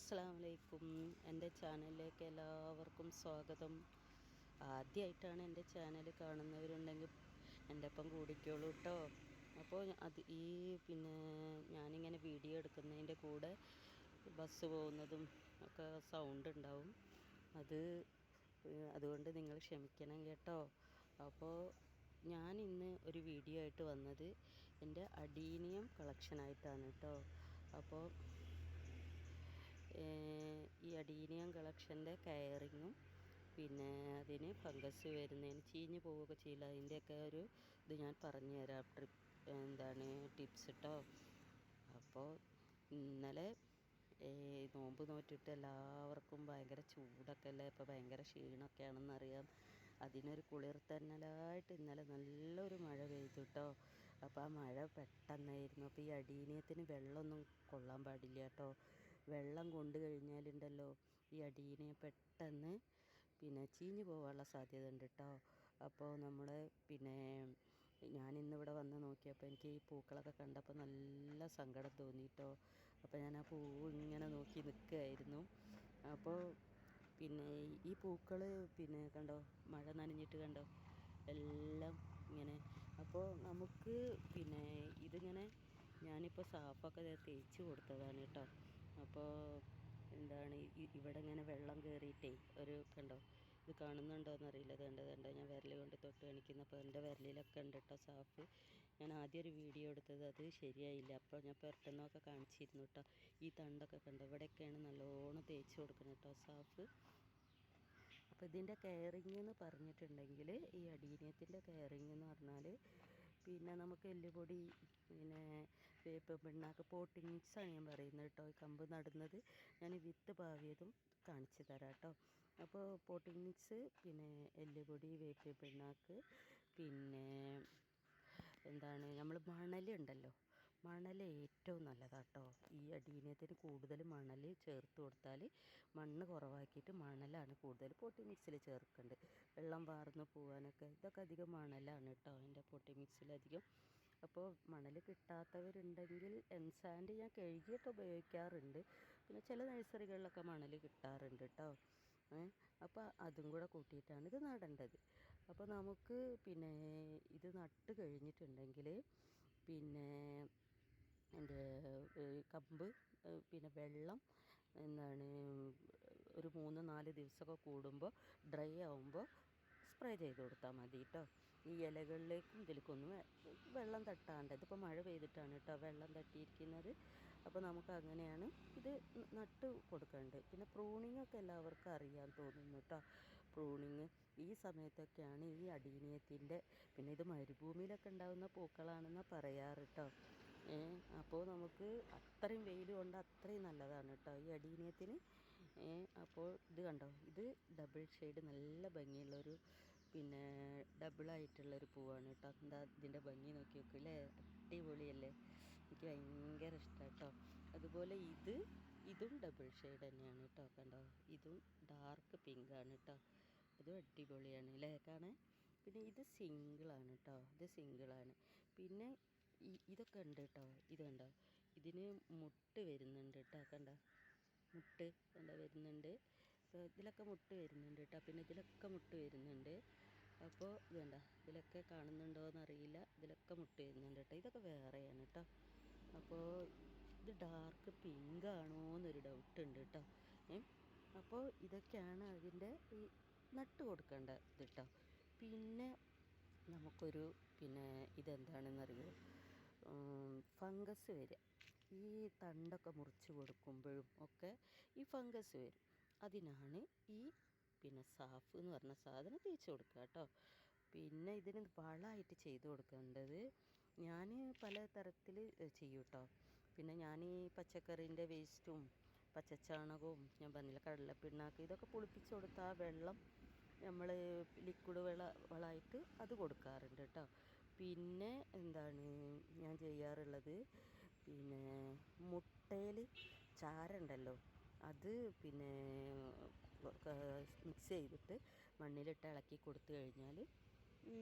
അസ്സലാമലൈക്കും. എൻ്റെ ചാനലിലേക്ക് എല്ലാവർക്കും സ്വാഗതം. ആദ്യമായിട്ടാണ് എൻ്റെ ചാനൽ കാണുന്നവരുണ്ടെങ്കിൽ എൻ്റെ ഒപ്പം കൂടിക്കോളൂ കേട്ടോ. അപ്പോൾ ഞാനിങ്ങനെ വീഡിയോ എടുക്കുന്നതിൻ്റെ കൂടെ ബസ് പോകുന്നതും ഒക്കെ സൗണ്ട് ഉണ്ടാവും. അതുകൊണ്ട് നിങ്ങൾ ക്ഷമിക്കണം കേട്ടോ. അപ്പോൾ ഞാൻ ഇന്ന് ഒരു വീഡിയോ ആയിട്ട് വന്നത് എൻ്റെ അഡീനിയം കളക്ഷനായിട്ടാണ് കേട്ടോ. അപ്പോൾ ഈ അഡീനിയം കളക്ഷൻ്റെ കെയറിങ്ങും പിന്നെ അതിന് ഫംഗസ് വരുന്നതിന് ചീഞ്ഞ് പോവുകയൊക്കെ ചെയ്യില്ല, അതിൻ്റെയൊക്കെ ഇത് ഞാൻ പറഞ്ഞു തരാം. ടിപ്സ് കേട്ടോ. അപ്പോൾ ഇന്നലെ നോമ്പ് നോറ്റിട്ട് എല്ലാവർക്കും ഭയങ്കര ചൂടൊക്കെ അല്ലേ, ഇപ്പോൾ ഭയങ്കര ക്ഷീണമൊക്കെയാണെന്നറിയാം. അതിനൊരു കുളിർത്തന്നലായിട്ട് ഇന്നലെ നല്ലൊരു മഴ പെയ്തു കേട്ടോ. അപ്പോൾ ആ മഴ പെട്ടെന്നായിരുന്നു. അപ്പോൾ ഈ അഡീനിയത്തിന് വെള്ളമൊന്നും കൊള്ളാൻ പാടില്ല കേട്ടോ. വെള്ളം കൊണ്ട് കഴിഞ്ഞാലുണ്ടല്ലോ ഈ അഡീനിയം പെട്ടെന്ന് ചീഞ്ഞ് പോകാനുള്ള സാധ്യത ഉണ്ട് കേട്ടോ. അപ്പോൾ ഞാനിന്നിവിടെ വന്ന് നോക്കിയപ്പോൾ എനിക്ക് ഈ പൂക്കളൊക്കെ കണ്ടപ്പോൾ നല്ല സങ്കടം തോന്നിയിട്ടോ. അപ്പോൾ ഞാൻ ആ പൂവ് ഇങ്ങനെ നോക്കി നിൽക്കുകയായിരുന്നു. അപ്പോൾ ഈ പൂക്കൾ കണ്ടോ, മഴ നനഞ്ഞിട്ട് കണ്ടോ എല്ലാം ഇങ്ങനെ. അപ്പോൾ നമുക്ക് ഇതിങ്ങനെ ഞാനിപ്പോൾ സാഫൊക്കെ തേച്ച് കൊടുത്തതാണ് കേട്ടോ. അപ്പോൾ ഇവിടെ ഇങ്ങനെ വെള്ളം കയറിയിട്ടേ കണ്ടോ, ഇത് കാണുന്നുണ്ടോ എന്നറിയില്ല. ഇതുണ്ട് ഞാൻ വിരൽ കൊണ്ട് തൊട്ട് കാണിക്കുന്നപ്പോൾ എൻ്റെ വിരലിലൊക്കെ ഉണ്ട് കേട്ടോ സാഫ്. ഞാൻ ആദ്യം ഒരു വീഡിയോ എടുത്തത് അത് ശരിയായില്ല. അപ്പോൾ ഞാൻ പുറത്തുനിന്നൊക്കെ കാണിച്ചിരുന്നു കേട്ടോ. ഈ തണ്ടൊക്കെ കണ്ടോ, ഇവിടെയൊക്കെയാണ് നല്ലോണം തേച്ച് കൊടുക്കുന്നത് കേട്ടോ സാഫ്. അപ്പോൾ ഇതിൻ്റെ കെയറിങ് എന്ന് പറഞ്ഞിട്ടുണ്ടെങ്കിൽ, ഈ അഡീനിയത്തിൻ്റെ കെയറിങ് എന്ന് പറഞ്ഞാൽ നമുക്ക് എല്ലുപൊടി, വേപ്പ് പിണ്ണാക്ക്, പോട്ടിംഗ് മിക്സാണ് ഞാൻ പറയുന്നത് കേട്ടോ. ഈ കമ്പ് നടുന്നത് ഞാൻ വിത്ത് പാവിയതും കാണിച്ചു തരാം കേട്ടോ. അപ്പോൾ പോട്ടിംഗ് മിക്സ്, എല്ലുപൊടി, വേപ്പ് പിണ്ണാക്ക്, നമ്മൾ മണലുണ്ടല്ലോ, മണൽ ഏറ്റവും നല്ലതാട്ടോ. ഈ അഡീനിയത്തിന് കൂടുതൽ മണൽ ചേർത്ത് കൊടുത്താൽ മണ്ണ് കുറവാക്കിയിട്ട് മണലാണ് കൂടുതൽ പോട്ടി മിക്സിൽ ചേർക്കേണ്ടത്. വെള്ളം വാർന്ന് പോകാനൊക്കെ ഇതൊക്കെ അധികം മണലാണ് കേട്ടോ എൻ്റെ പോട്ടി മിക്സിലധികം. അപ്പോൾ മണൽ കിട്ടാത്തവരുണ്ടെങ്കിൽ എംസാൻഡ് ഞാൻ കഴുകിയിട്ട് ഉപയോഗിക്കാറുണ്ട്. പിന്നെ ചില നഴ്സറികളിലൊക്കെ മണൽ കിട്ടാറുണ്ട് കേട്ടോ. അപ്പോൾ അതും കൂടെ കൂട്ടിയിട്ടാണ് ഇത് നടേണ്ടത്. അപ്പോൾ നമുക്ക് ഇത് നട്ട് കഴിഞ്ഞിട്ടുണ്ടെങ്കിൽ എൻ്റെ കമ്പ് വെള്ളം ഒരു 3-4 ദിവസമൊക്കെ കൂടുമ്പോൾ ഡ്രൈ ആവുമ്പോൾ സ്പ്രേ ചെയ്ത് കൊടുത്താൽ മതി കേട്ടോ. ഈ ഇലകളിലേക്കും ഇതിലേക്കൊന്നും വെള്ളം തട്ടാണ്ട്. ഇതിപ്പോൾ മഴ പെയ്തിട്ടാണ് കേട്ടോ വെള്ളം തട്ടിയിരിക്കുന്നത്. അപ്പോൾ നമുക്ക് അങ്ങനെയാണ് ഇത് നട്ട് കൊടുക്കേണ്ടത്. പിന്നെ പ്രൂണിങ്ങൊക്കെ എല്ലാവർക്കും അറിയാൻ തോന്നുന്നു കേട്ടോ. പ്രൂണിങ് ഈ സമയത്തൊക്കെയാണ് ഈ അഡീനിയത്തിൻ്റെ. ഇത് മരുഭൂമിയിലൊക്കെ ഉണ്ടാകുന്ന പൂക്കളാണെന്നാണ് പറയാറ് കേട്ടോ. അപ്പോൾ നമുക്ക് അത്രയും വെയിൽ കൊണ്ട് അത്രയും നല്ലതാണ് കേട്ടോ ഈ അഡീനിയത്തിന്. അപ്പോൾ ഇത് കണ്ടോ, ഇത് ഡബിൾ ഷെയ്ഡ് നല്ല ഭംഗിയുള്ളൊരു ഡബിളായിട്ടുള്ളൊരു പൂവാണ് കേട്ടോ. ഇതിൻ്റെ ഭംഗി നോക്കി നോക്കില്ലേ, അടിപൊളിയല്ലേ. എനിക്ക് ഭയങ്കര ഇഷ്ടമാണ് കേട്ടോ. അതുപോലെ ഇതും ഡബിൾ ഷെയ്ഡ് തന്നെയാണ് കേട്ടോ. കണ്ടോ, ഇതും ഡാർക്ക് പിങ്കാണ് കേട്ടോ. അതും അടിപൊളിയാണ് അല്ലേ കാണാൻ. ഇത് സിംഗിളാണ് കേട്ടോ, ഇത് സിംഗിളാണ്. ഇതൊക്കെ ഉണ്ട് കേട്ടോ. ഇത് കണ്ടോ, ഇതിന് മുട്ട് വരുന്നുണ്ട് കേട്ടോ. കണ്ടോ മുട്ട് വരുന്നുണ്ട്. ഇതിലൊക്കെ മുട്ട് വരുന്നുണ്ട് കേട്ടോ. ഇതിലൊക്കെ മുട്ട് വരുന്നുണ്ട്. അപ്പോൾ ഇത് കണ്ടോ, ഇതിലൊക്കെ കാണുന്നുണ്ടോ എന്നറിയില്ല, ഇതിലൊക്കെ മുട്ട് വരുന്നുണ്ട് കേട്ടോ. ഇതൊക്കെ വേറെയാണ് കേട്ടോ. അപ്പോൾ ഇത് ഡാർക്ക് പിങ്ക് ആണോ എന്നൊരു ഡൗട്ട് ഉണ്ട് കേട്ടോ. അപ്പോൾ ഇതൊക്കെയാണ് അതിൻ്റെ ഈ നട്ട് കൊടുക്കേണ്ട ഇത് കേട്ടോ. നമുക്കൊരു ഇതെന്താണെന്നറിയോ, ഫംഗസ് വരിക. ഈ തണ്ടൊക്കെ മുറിച്ച് കൊടുക്കുമ്പോഴും ഒക്കെ ഈ ഫംഗസ് വരും. അതിനാണ് ഈ സാഫ് എന്ന് പറഞ്ഞ സാധനം തേച്ച് കൊടുക്കുക കേട്ടോ. ഇതിന് വളമായിട്ട് ചെയ്ത് കൊടുക്കേണ്ടത് ഞാൻ പല തരത്തിൽ ചെയ്യും കേട്ടോ. ഞാൻ ഈ പച്ചക്കറീൻ്റെ വേസ്റ്റും പച്ചച്ചാണകവും ഞാൻ പറഞ്ഞില്ല, കടലപ്പിണ്ണാക്ക്, ഇതൊക്കെ പുളിപ്പിച്ച് കൊടുത്ത ആ വെള്ളം നമ്മൾ ലിക്വിഡ് വളമായിട്ട് അത് കൊടുക്കാറുണ്ട് കേട്ടോ. ഞാൻ ചെയ്യാറുള്ളത് മുട്ടയിൽ ചാരമുണ്ടല്ലോ, അത് മിക്സ് ചെയ്തിട്ട് മണ്ണിലിട്ട് ഇളക്കി കൊടുത്തു കഴിഞ്ഞാൽ ഈ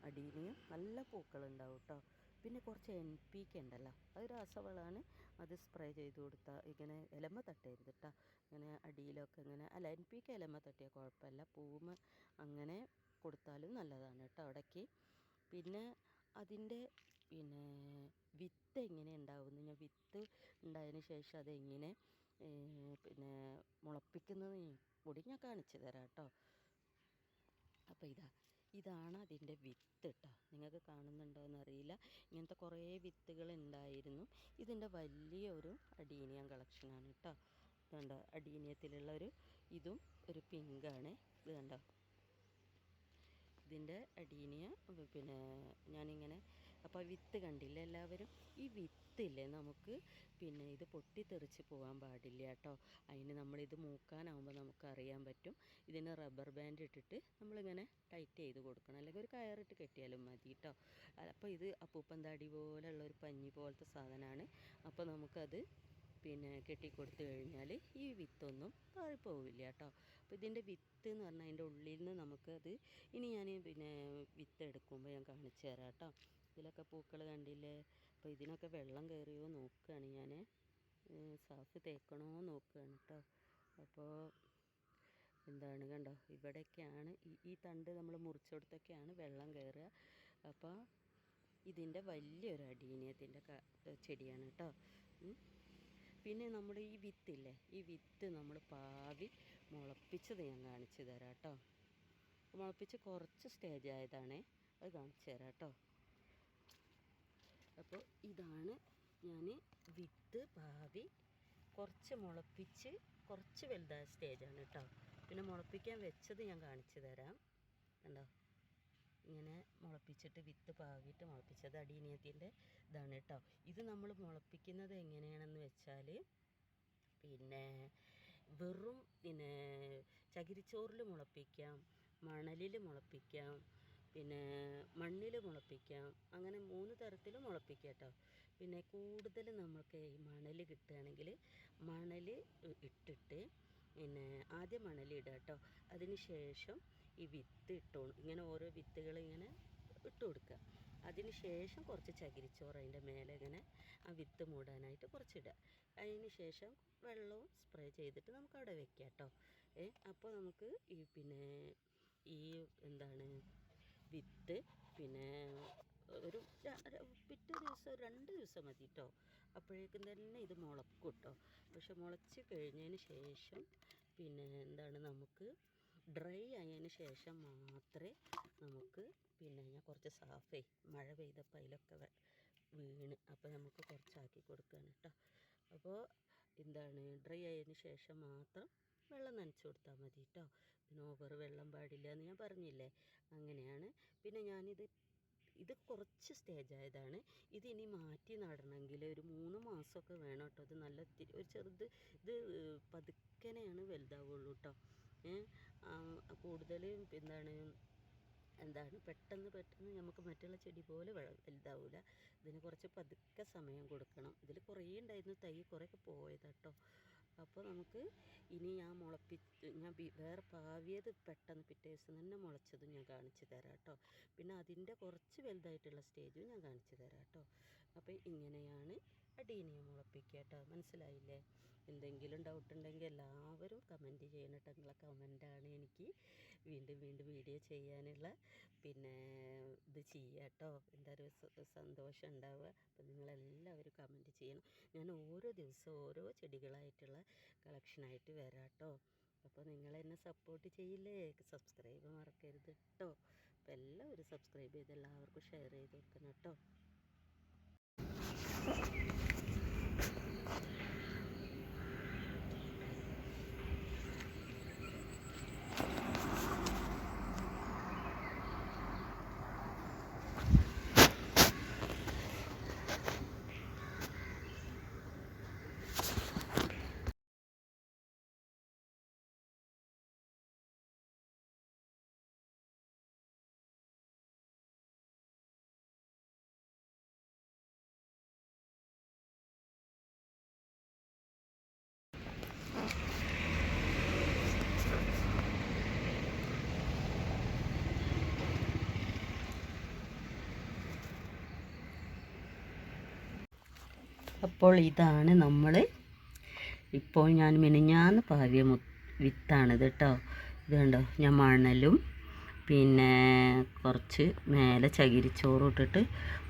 അടീനിയം നല്ല പൂക്കളുണ്ടാവും കേട്ടോ. പിന്നെ കുറച്ച് NPK ഉണ്ടല്ലോ, അത് രാസവളമാണ്. അത് സ്പ്രേ ചെയ്ത് കൊടുത്താൽ ഇങ്ങനെ ഇലമ തട്ടരുത് കേട്ടോ, ഇങ്ങനെ അടിയിലൊക്കെ ഇങ്ങനെ അല്ല, NPK ഇലമ തട്ടിയാൽ കുഴപ്പമില്ല, പൂമ അങ്ങനെ കൊടുത്താലും നല്ലതാണ് കേട്ടോ ഇടയ്ക്ക്. പിന്നെ അതിൻ്റെ പിന്നെ വിത്ത് എങ്ങനെ ഉണ്ടാവുമെന്ന്, ഞാൻ വിത്ത് ഉണ്ടായതിന് ശേഷം അതെങ്ങനെ പിന്നെ മുളപ്പിക്കുന്നത് കൂടി ഞാൻ കാണിച്ചു തരാം കേട്ടോ. അപ്പോൾ ഇതാണ് അതിൻ്റെ വിത്ത് കേട്ടോ. നിങ്ങൾക്ക് കാണുന്നുണ്ടോ എന്നറിയില്ല, ഇങ്ങനത്തെ കുറേ വിത്തുകൾ ഉണ്ടായിരുന്നു. ഇതിൻ്റെ വലിയൊരു അഡീനിയം കളക്ഷനാണ് കേട്ടോ. ഇതുണ്ടോ, അഡീനിയത്തിലുള്ള ഇതും ഒരു പിങ്കാണ്. ഇത് കണ്ടോ, ഇതിൻ്റെ അഡീനിയ. പിന്നെ ഞാനിങ്ങനെ അപ്പോൾ വിത്ത് കണ്ടില്ല എല്ലാവരും. ഈ വിത്തില്ലേ നമുക്ക് പിന്നെ ഇത് പൊട്ടിത്തെറിച്ച് പോകാൻ പാടില്ല കേട്ടോ. അതിന് നമ്മളിത് മൂക്കാനാവുമ്പോൾ നമുക്കറിയാൻ പറ്റും. ഇതിന് റബ്ബർ ബാൻഡ് ഇട്ടിട്ട് നമ്മളിങ്ങനെ ടൈറ്റ് ചെയ്ത് കൊടുക്കണം, അല്ലെങ്കിൽ ഒരു കയറിട്ട് കെട്ടിയാലും മതി കേട്ടോ. അപ്പോൾ ഇത് അപ്പൂപ്പന്താടി പോലെയുള്ള ഒരു പഞ്ഞി പോലത്തെ സാധനമാണ്. അപ്പോൾ നമുക്കത് പിന്നെ കെട്ടിക്കൊടുത്തു കഴിഞ്ഞാൽ ഈ വിത്തൊന്നും താഴെപ്പോവില്ല കേട്ടോ. അപ്പോൾ ഇതിൻ്റെ വിത്ത് എന്ന് പറഞ്ഞാൽ അതിൻ്റെ ഉള്ളിൽ നിന്ന് നമുക്കത് ഇനി ഞാൻ പിന്നെ വിത്ത് എടുക്കുമ്പോൾ ഞാൻ കാണിച്ചു തരാം കേട്ടോ. ഇതിലൊക്കെ പൂക്കൾ കണ്ടില്ലേ. അപ്പോൾ ഇതിനൊക്കെ വെള്ളം കയറിയോ നോക്കുകയാണ് ഞാൻ, സാഫ് തേക്കണോ നോക്കുകയാണ് കേട്ടോ. അപ്പോൾ എന്താണ് കണ്ടോ, ഇവിടെയൊക്കെയാണ് ഈ തണ്ട് നമ്മൾ മുറിച്ചെടുത്തൊക്കെയാണ് വെള്ളം കയറുക. അപ്പോൾ ഇതിൻ്റെ വലിയൊരു അഡീനിയത്തിൻ്റെ ചെടിയാണ് കേട്ടോ. പിന്നെ നമ്മൾ ഈ വിത്തില്ലേ, ഈ വിത്ത് നമ്മൾ പാവി മുളപ്പിച്ചത് ഞാൻ കാണിച്ചു തരാം കേട്ടോ. മുളപ്പിച്ച് കുറച്ച് സ്റ്റേജ് ആയതാണേ, അത് കാണിച്ചു തരാം കേട്ടോ. അപ്പോൾ ഇതാണ് ഞാൻ വിത്ത് പാവി കുറച്ച് മുളപ്പിച്ച് കുറച്ച് വലുതായ സ്റ്റേജാണ് കേട്ടോ. പിന്നെ മുളപ്പിക്കാൻ വെച്ചത് ഞാൻ കാണിച്ചു തരാം. കണ്ടോ, ഇങ്ങനെ മുളപ്പിച്ചിട്ട് വിത്ത് പാകിയിട്ട് മുളപ്പിച്ചത് അഡീനിയത്തിൻ്റെ ഇതാണ് കേട്ടോ. ഇത് നമ്മൾ മുളപ്പിക്കുന്നത് എങ്ങനെയാണെന്ന് വെച്ചാൽ പിന്നെ വെറും പിന്നെ ചകിരിച്ചോറിൽ മുളപ്പിക്കാം, മണലിൽ മുളപ്പിക്കാം, പിന്നെ മണ്ണിൽ മുളപ്പിക്കാം, അങ്ങനെ 3 തരത്തിൽ മുളപ്പിക്കാം കേട്ടോ. പിന്നെ കൂടുതൽ നമുക്ക് ഈ മണൽ കിട്ടുകയാണെങ്കിൽ മണൽ ഇട്ടിട്ട് പിന്നെ ആദ്യം മണലിടുക കേട്ടോ. അതിന് ശേഷം ഈ വിത്ത് ഇങ്ങനെ ഓരോ വിത്തുകൾ ഇങ്ങനെ ഇട്ട് കൊടുക്കുക. അതിന് ശേഷം കുറച്ച് ചകിരിച്ചോറ് അതിൻ്റെ മേലെ ഇങ്ങനെ ആ വിത്ത് മൂടാനായിട്ട് കുറച്ചിടുക. അതിന് ശേഷം വെള്ളവും സ്പ്രേ ചെയ്തിട്ട് നമുക്ക് അവിടെ വെക്കാം കേട്ടോ. അപ്പോൾ നമുക്ക് ഈ പിന്നെ ഈ എന്താണ് വിത്ത് പിന്നെ ഒരു പിറ്റേ ദിവസം 2 ദിവസം മതി കേട്ടോ. അപ്പോഴേക്കും തന്നെ ഇത് മുളക്കും കേട്ടോ. പക്ഷെ മുളച്ച് കഴിഞ്ഞതിന് ശേഷം പിന്നെ എന്താണ് നമുക്ക് ഡ്രൈ ആയതിന് ശേഷം മാത്രമേ നമുക്ക് പിന്നെ ഞാൻ കുറച്ച് സാഫേ മഴ പെയ്തപ്പോൾ അതിലൊക്കെ വീണ്, അപ്പോൾ നമുക്ക് കുറച്ചാക്കി കൊടുക്കുകയാണ് കേട്ടോ. അപ്പോൾ എന്താണ് ഡ്രൈ ആയതിന് ശേഷം മാത്രം വെള്ളം നനച്ച് കൊടുത്താൽ മതി കേട്ടോ. പിന്നെ ഓവർ വെള്ളം പാടില്ല എന്ന് ഞാൻ പറഞ്ഞില്ലേ, അങ്ങനെയാണ്. പിന്നെ ഇത് കുറച്ച് സ്റ്റേജ് ആയതാണ്. ഇതിനി മാറ്റി നടണമെങ്കിൽ ഒരു 3 മാസമൊക്കെ വേണം കേട്ടോ. ഇത് നല്ല ഒരു ചെറുത് ഇത് പതുക്കനെയാണ് വലുതാവുള്ളൂ കേട്ടോ. കൂടുതൽ എന്താണ് പെട്ടെന്ന് നമുക്ക് മറ്റുള്ള ചെടി പോലെ വലുതാവില്ല. ഇതിന് കുറച്ച് പതുക്കെ സമയം കൊടുക്കണം. ഇതിൽ കുറേ ഉണ്ടായിരുന്നു തൈ, കുറേയൊക്കെ പോയതാട്ടോ. അപ്പോൾ നമുക്ക് ഇനി ഞാൻ വേറെ പാവിയത് പെട്ടെന്ന് പിറ്റേ ദിവസം തന്നെ മുളച്ചതും ഞാൻ കാണിച്ചു തരാം കേട്ടോ. പിന്നെ അതിൻ്റെ കുറച്ച് വലുതായിട്ടുള്ള സ്റ്റേജും ഞാൻ കാണിച്ചു തരാം കേട്ടോ. അപ്പോൾ ഇങ്ങനെയാണ് അഡീനിയം മുളപ്പിക്കുക കേട്ടോ. മനസ്സിലായില്ലേ? എന്തെങ്കിലും ഡൗട്ട് ഉണ്ടെങ്കിൽ എല്ലാവരും കമൻറ്റ് ചെയ്യണം കേട്ടോ. നിങ്ങളെ കമൻറ്റാണ് എനിക്ക് വീണ്ടും വീഡിയോ ചെയ്യാനുള്ള പിന്നെ ഇത് ചെയ്യുക കേട്ടോ. എന്താ ഒരു സന്തോഷം ഉണ്ടാവുക. അപ്പോൾ നിങ്ങളെല്ലാവരും കമൻറ്റ് ചെയ്യണം. ഞാൻ ഓരോ ദിവസവും ഓരോ ചെടികളായിട്ടുള്ള കളക്ഷനായിട്ട് വരാം കേട്ടോ. അപ്പോൾ നിങ്ങളെന്നെ സപ്പോർട്ട് ചെയ്യില്ലേ? സബ്സ്ക്രൈബ് മറക്കരുത് കേട്ടോ. അപ്പോൾ എല്ലാവരും സബ്സ്ക്രൈബ് ചെയ്ത് എല്ലാവർക്കും ഷെയർ ചെയ്ത് കൊടുക്കണം കേട്ടോ. അപ്പോൾ ഇതാണ് നമ്മൾ ഇപ്പോൾ ഞാൻ മിനിഞ്ഞാന്ന് പാവിയ വിത്താണിത് കേട്ടോ. ഇത് കണ്ടോ, ഞാൻ മണലും പിന്നെ കുറച്ച് മേലെ ചകിരിച്ചോറും ഇട്ടിട്ട്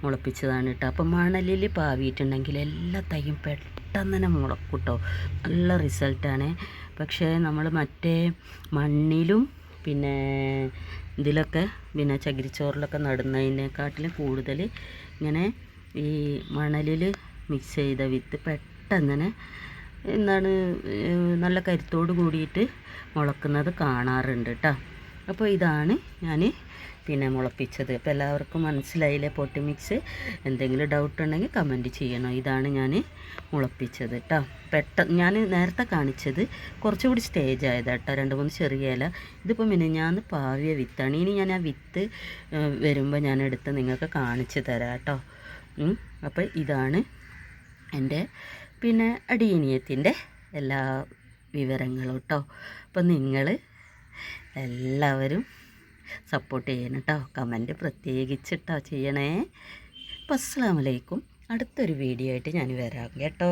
മുളപ്പിച്ചതാണ് കേട്ടോ. അപ്പം മണലിൽ പാവിയിട്ടുണ്ടെങ്കിൽ എല്ലാ തൈയും പെട്ടെന്ന് തന്നെ മുളക്കും കേട്ടോ, നല്ല റിസൾട്ടാണ്. പക്ഷേ നമ്മൾ മറ്റേ മണ്ണിലും പിന്നെ ഇതിലൊക്കെ പിന്നെ ചകിരിച്ചോറിലൊക്കെ നടുന്നതിനെക്കാട്ടിലും കൂടുതൽ ഇങ്ങനെ ഈ മണലിൽ മിക്സ് ചെയ്ത വിത്ത് പെട്ടെന്ന് തന്നെ എന്താണ് നല്ല കരുത്തോട് കൂടിയിട്ട് മുളക്കുന്നത് കാണാറുണ്ട് കേട്ടോ. അപ്പോൾ ഇതാണ് ഞാൻ പിന്നെ മുളപ്പിച്ചത്. അപ്പോൾ എല്ലാവർക്കും മനസ്സിലായില്ലേ പോട്ടി മിക്സ്? എന്തെങ്കിലും ഡൗട്ട് ഉണ്ടെങ്കിൽ കമൻറ്റ് ചെയ്യണം. ഇതാണ് ഞാൻ മുളപ്പിച്ചത് കേട്ടോ. പെട്ടെന്ന് ഞാൻ നേരത്തെ കാണിച്ചത് കുറച്ചുകൂടി സ്റ്റേജ് ആയതാണ് കേട്ടോ, 2-3 ചെറിയ ഇല. ഇതിപ്പോൾ മിനിഞ്ഞാന്ന് പാവിയ വിത്താണ്. ഇനി ഞാൻ ആ വിത്ത് വരുമ്പോൾ ഞാൻ എടുത്ത് നിങ്ങൾക്ക് കാണിച്ചു തരാം കേട്ടോ. അപ്പോൾ ഇതാണ് എൻ്റെ പിന്നെ അടിയനിയത്തിൻ്റെ എല്ലാ വിവരങ്ങളും കേട്ടോ. അപ്പം നിങ്ങൾ എല്ലാവരും സപ്പോർട്ട് ചെയ്യണം കേട്ടോ. കമൻറ്റ് പ്രത്യേകിച്ചിട്ടോ ചെയ്യണേ. അപ്പോൾ അസ്സലാമു അലൈക്കും. അടുത്തൊരു വീഡിയോ ആയിട്ട് ഞാൻ വരാം കേട്ടോ.